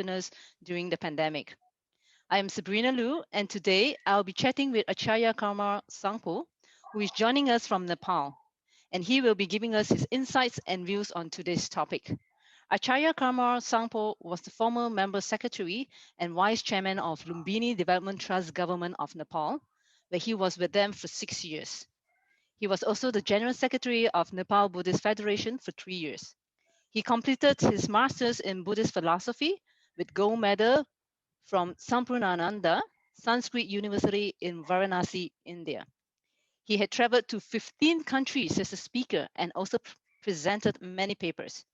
happiness during the pandemic. I am Sabrina Liu, and today I'll be chatting with Acharya Karma Sangpo, who is joining us from Nepal, and he will be giving us his insights and views on today's topic. Acharya Karma Sangpo was the former member secretary and vice chairman of Lumbini Development Trust Government of Nepal, where he was with them for 6 years. He was also the general secretary of Nepal Buddhist Federation for 3 years. He completed his master's in Buddhist philosophy with gold medal from Sampurnananda Sanskrit University in Varanasi, India. He had traveled to 15 countries as a speaker and also presented many papers.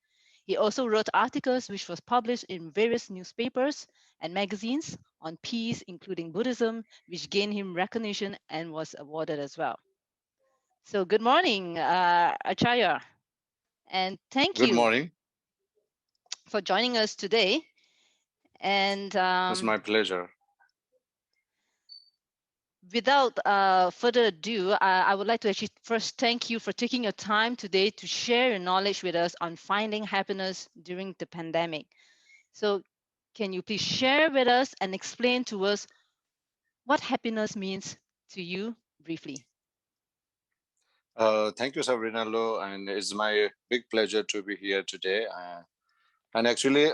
He also wrote articles which was published in various newspapers and magazines on peace, including Buddhism, which gained him recognition and was awarded as well. So good morning, Acharya, and thank Good you morning. for joining us today. And It's my pleasure. without further ado, I would like to actually first thank you for taking your time today to share your knowledge with us on finding happiness during the pandemic. So can you please share with us and explain to us what happiness means to you briefly? Thank you, Sabrina Lo, and it's my big pleasure to be here today. And actually,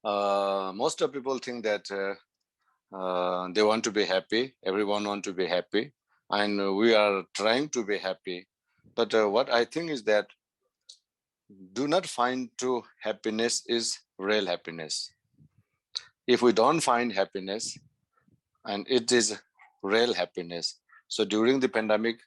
most of people think that they want to be happy. Everyone want to be happy, and we are trying to be happy. But what I think is that do not find true happiness is real happiness. If we don't find happiness, and it is real happiness. So during the pandemic,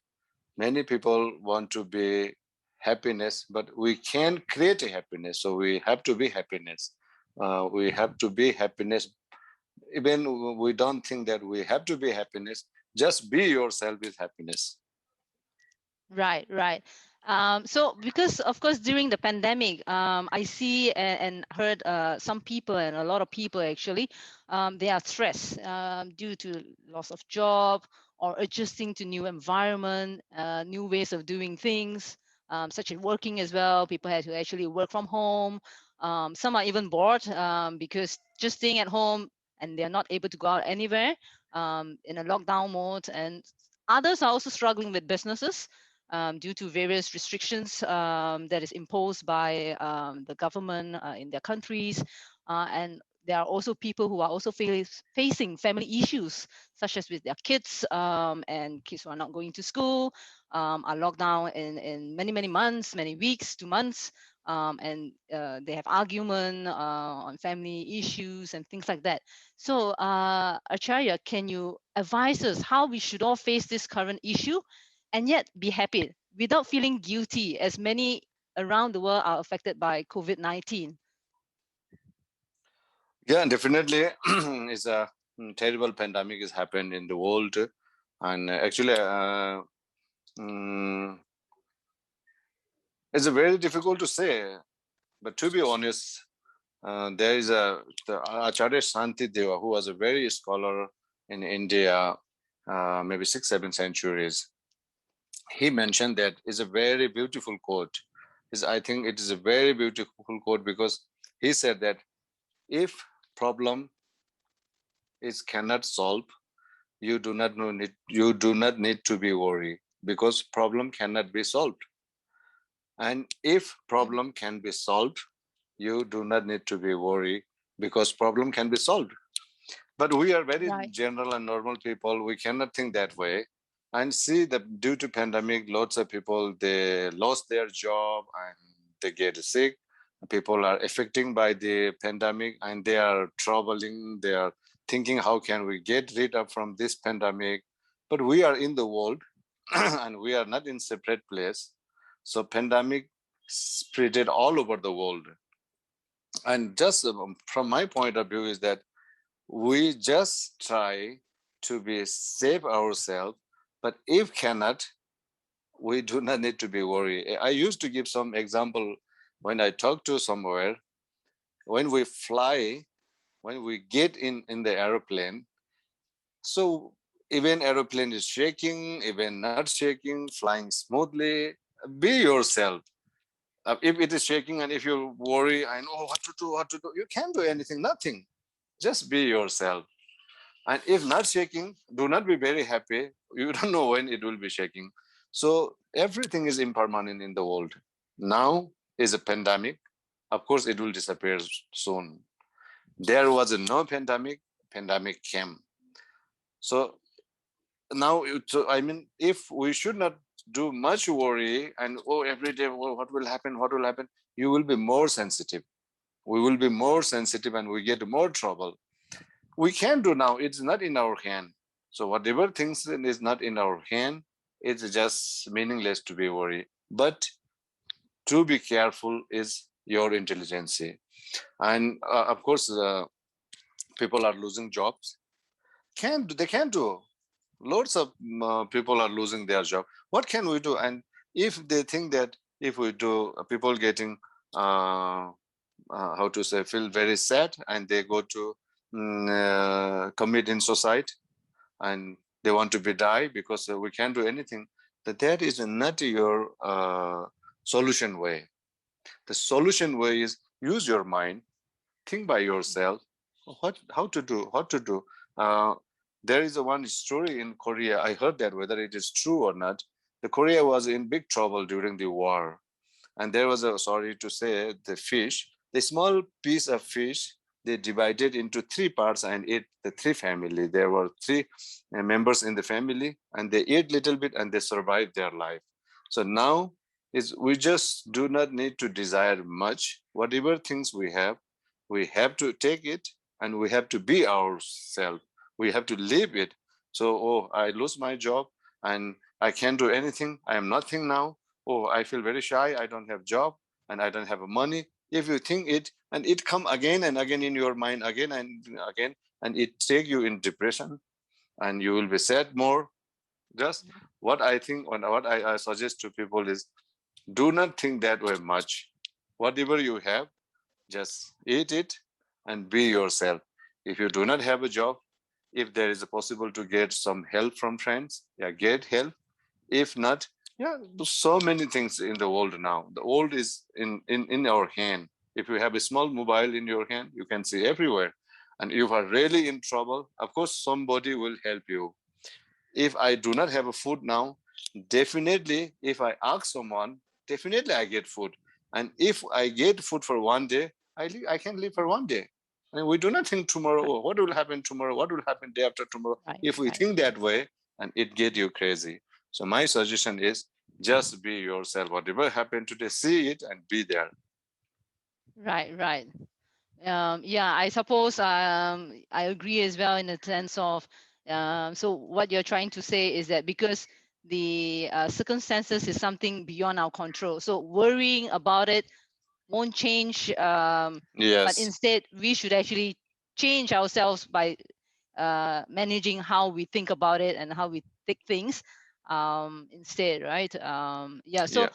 many people want to be happiness, but we can create a happiness. So we have to be happiness. We have to be happiness. Even we don't think that we have to be happiness. Just be yourself with happiness. Right, right. So because of course during the pandemic, I see and heard some people and a lot of people actually, they are stressed due to loss of job or adjusting to new environment, new ways of doing things, such as working as well. People had to actually work from home. Some are even bored because just staying at home and they're not able to go out anywhere in a lockdown mode. And others are also struggling with businesses due to various restrictions that is imposed by the government in their countries. And there are also people who are also facing family issues, such as with their kids and kids who are not going to school, are locked down in many, many months, many weeks to months. And they have argument on family issues and things like that. So, Acharya, can you advise us how we should all face this current issue and yet be happy without feeling guilty, as many around the world are affected by COVID-19? Yeah, definitely. It's a terrible pandemic has happened in the world. And actually, it's very difficult to say. But to be honest, there is the Acharya Shanti Deva, who was a very scholar in India, maybe 6-7 centuries. He mentioned that is a very beautiful quote. I think it is a very beautiful quote because he said that if problem is cannot solve, you do not need to be worried because problem cannot be solved. And if problem can be solved, you do not need to be worried because problem can be solved. But we are very general and normal people. We cannot think that way. And see that due to pandemic, lots of people, they lost their job and they get sick. People are affected by the pandemic and they are troubling. They are thinking, how can we get rid of from this pandemic? But we are in the world and we are not in separate place. So pandemic spread all over the world. And just from my point of view is that we just try to be save ourselves, but if cannot, we do not need to be worried. I used to give some example when I talk to somewhere. When we fly, when we get in the aeroplane, so even aeroplane is shaking, even not shaking, flying smoothly, be yourself. If it is shaking and if you worry, I know what to do. You can't do anything, nothing. Just be yourself. And if not shaking, do not be very happy. You don't know when it will be shaking. So everything is impermanent in the world. Now is a pandemic. Of course, it will disappear soon. There was no pandemic. Pandemic came. So now, I mean, if we should not do much worry and every day, what will happen? What will happen? You will be more sensitive. We will be more sensitive and we get more trouble. We can do now. It's not in our hand. So whatever things is not in our hand, it's just meaningless to be worried. But to be careful is your intelligence. And of course, people are losing jobs. They can do. Lots of people are losing their job. What can we do? And if they think that if we do, people getting how to say, feel very sad and they go to commit in suicide and they want to be die because we can't do anything, that is not your solution way. The solution way is use your mind, think by yourself, what to do. There is one story in Korea. I heard that, whether it is true or not. The Korea was in big trouble during the war, and there was a, sorry to say, the fish, the small piece of fish, they divided into three parts and ate the three family. There were three members in the family, and they ate little bit and they survived their life. So now is we just do not need to desire much. Whatever things we have to take it and we have to be ourselves. We have to live it. So, I lose my job and I can't do anything. I am nothing now. I feel very shy. I don't have job and I don't have money. If you think it and it come again and again in your mind again and again, and it take you in depression and you will be sad more. Just what I think and what I suggest to people is do not think that way much. Whatever you have, just eat it and be yourself. If you do not have a job, if there is a possible to get some help from friends, yeah, get help. If not, yeah, so many things in the world now. The world is in our hand. If you have a small mobile in your hand, you can see everywhere. And if you are really in trouble, of course, somebody will help you. If I do not have a food now, definitely, if I ask someone, definitely I get food. And if I get food for one day, I can live for one day. And we do not think tomorrow, what will happen tomorrow? What will happen day after tomorrow? If we think that way, and it get you crazy. So my suggestion is just be yourself. Whatever happened today, see it and be there. Right. Yeah, I suppose I agree as well in the sense of, so what you're trying to say is that because the circumstances is something beyond our control, so worrying about it won't change. Yes. But instead, we should actually change ourselves by managing how we think about it and how we take things instead, right? Yeah. So.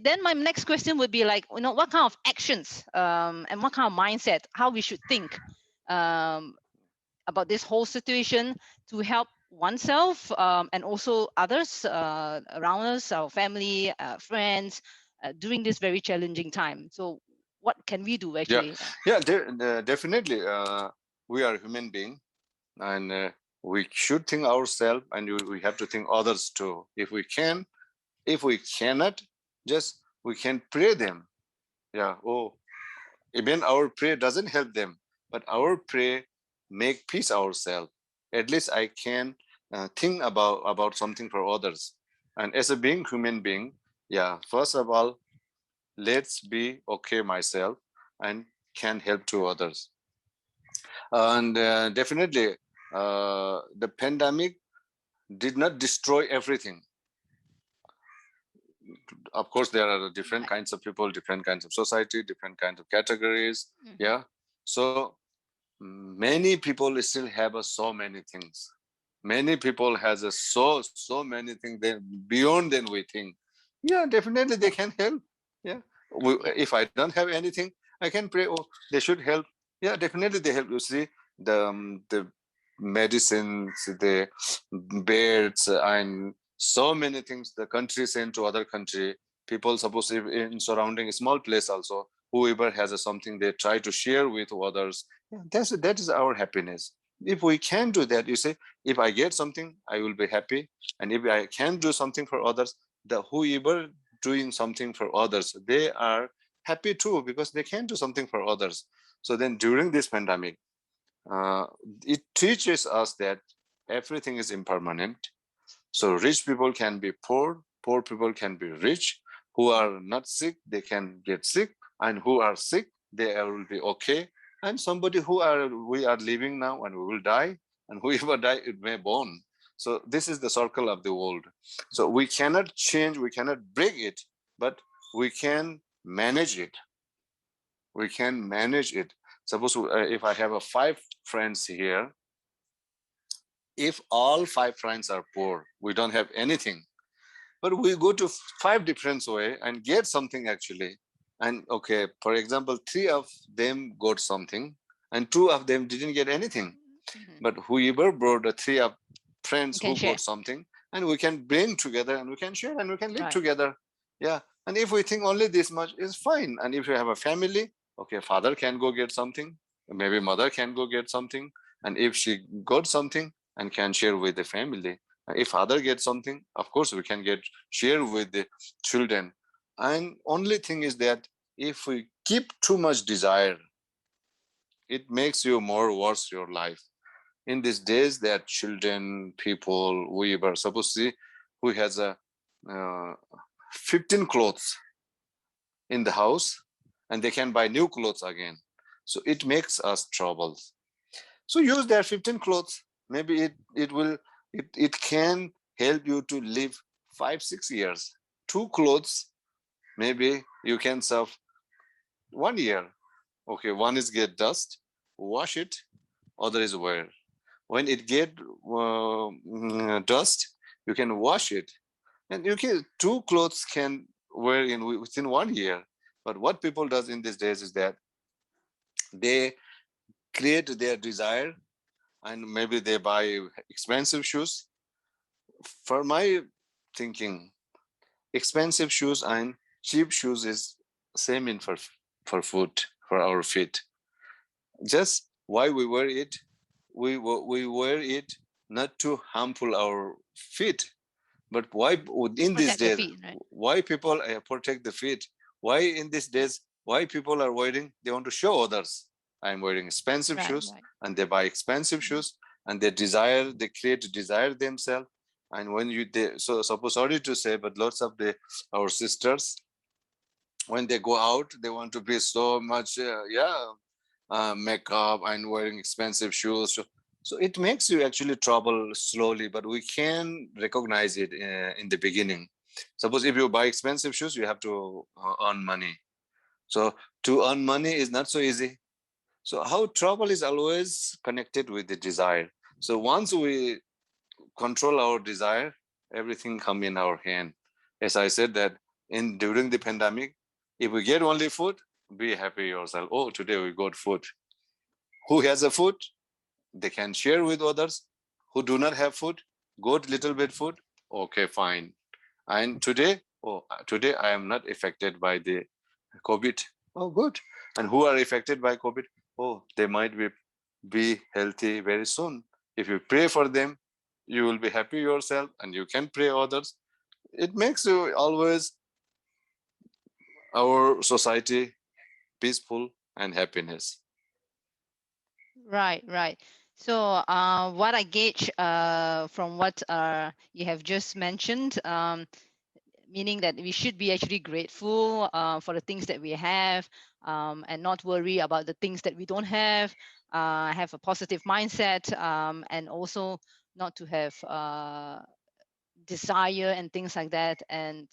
Then my next question would be like, what kind of actions and what kind of mindset, how we should think about this whole situation to help oneself and also others around us, our family, friends, during this very challenging time. So what can we do actually? Yeah, definitely. We are human beings and we should think ourselves and we have to think others too. If we can, if we cannot, just we can pray them. Yeah. Even our prayer doesn't help them, but our prayer make peace ourselves. At least I can think about something for others. And as a being human being, yeah, first of all, let's be okay myself and can help to others. And definitely, the pandemic did not destroy everything. Of course, there are different kinds of people, different kinds of society, different kinds of categories. Yeah. So many people still have so many things. Many people has so many things beyond than we think. Yeah, definitely they can help. Yeah. If I don't have anything, I can pray. They should help. Yeah, definitely they help. You see, the medicines, the beds, and so many things the country send to other country. People, suppose if in surrounding a small place also, whoever has something they try to share with others. That is our happiness. If we can do that, you say, if I get something, I will be happy. And if I can do something for others, the whoever doing something for others, they are happy too, because they can do something for others. So then during this pandemic, it teaches us that everything is impermanent. So rich people can be poor, poor people can be rich. Who are not sick, they can get sick, and who are sick, they will be okay. And somebody we are living now and we will die, and whoever die, it may born. So this is the circle of the world. So we cannot change, we cannot break it, but we can manage it. We can manage it. Suppose if I have 5 friends here, if all 5 friends are poor, we don't have anything, but we go to 5 different way and get something actually. And okay, for example, 3 of them got something and 2 of them didn't get anything. But whoever brought the 3 of friends who got something, and we can bring together and we can share and we can live together. Yeah. And if we think only this much is fine. And if you have a family, okay, father can go get something, maybe mother can go get something. And if she got something and can share with the family, if father gets something, of course we can share with the children. And only thing is that if we keep too much desire, it makes you more worse your life. In these days, there are children, people, we were supposed to see who has a 15 clothes in the house and they can buy new clothes again. So it makes us troubles. So use their 15 clothes. Maybe it can help you to live 5-6 years. 2 clothes, maybe you can serve 1 year. Okay, one is get dust, wash it, other is wear. When it get dust, you can wash it, and you can 2 clothes can wear within 1 year. But what people does in these days is that they create their desire, and maybe they buy expensive shoes. For my thinking, expensive shoes and cheap shoes is same in for foot, for our feet. Just why we wear it, we wear it not to harmful our feet, but why in these days feet, right? Why people protect the feet? Why in these days, why people are wearing, they want to show others, I'm wearing expensive shoes, and they buy expensive shoes, and they create desire themselves. And when so suppose, sorry to say, but lots of our sisters, when they go out, they want to be so much makeup and wearing expensive shoes. So it makes you actually trouble slowly, but we can recognize it in the beginning. Suppose if you buy expensive shoes, you have to earn money. So to earn money is not so easy. So how trouble is always connected with the desire. So once we control our desire, everything come in our hand. As I said that during the pandemic, if we get only food, be happy yourself. Oh, today we got food. Who has a food, they can share with others. Who do not have food, got little bit food, okay, fine. And today I am not affected by the COVID. Oh, good. And who are affected by COVID? Oh, they might be healthy very soon. If you pray for them, you will be happy yourself, and you can pray others. It makes you always our society peaceful and happiness. Right. So what I gauge from what you have just mentioned, meaning that we should be actually grateful for the things that we have, and not worry about the things that we don't have a positive mindset, and also not to have desire and things like that, and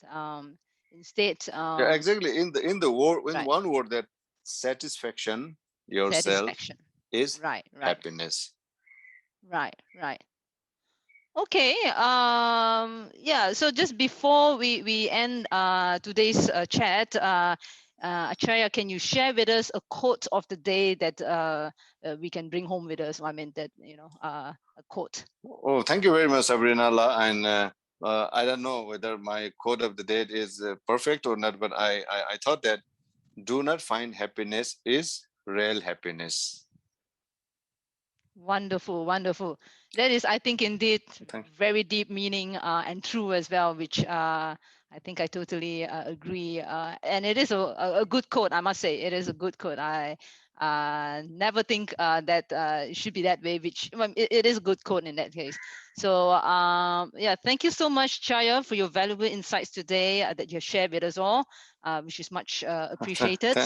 instead yeah, exactly, in the word, in one word, that satisfaction yourself is happiness. Right. Okay. Yeah. So just before we end today's chat, Acharya, can you share with us a quote of the day that we can bring home with us? I mean, that a quote. Oh, thank you very much, Sabrina. And I don't know whether my quote of the day is perfect or not, but I thought that do not find happiness is real happiness. Wonderful, wonderful. That is, I think, indeed Thank very deep meaning and true as well, which I think I totally agree. And it is a good quote, I must say. It is a good quote. I never think that it should be that way, which well, it is a good quote in that case. So yeah, thank you so much, Chaya, for your valuable insights today that you shared with us all, which is much appreciated.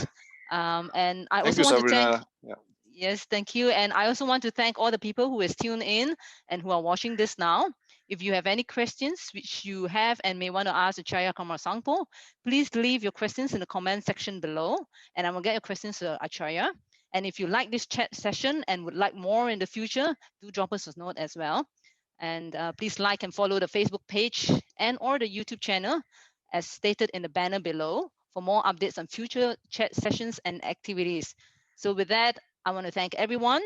And I Thank also you, want to thank Sabrina. Yeah. Yes, thank you. And I also want to thank all the people who is tuned in and who are watching this now. If you have any questions which you have and may want to ask Acharya Kamarasangpo, please leave your questions in the comment section below and I will get your questions to Acharya. And if you like this chat session and would like more in the future, do drop us a note as well. And please like and follow the Facebook page and or the YouTube channel as stated in the banner below for more updates on future chat sessions and activities. So with that, I want to thank everyone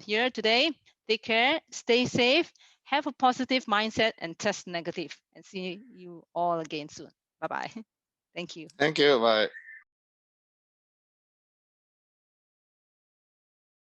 here today. Take care, stay safe, have a positive mindset, and test negative. And see you all again soon. Bye-bye. Thank you. Thank you. Bye.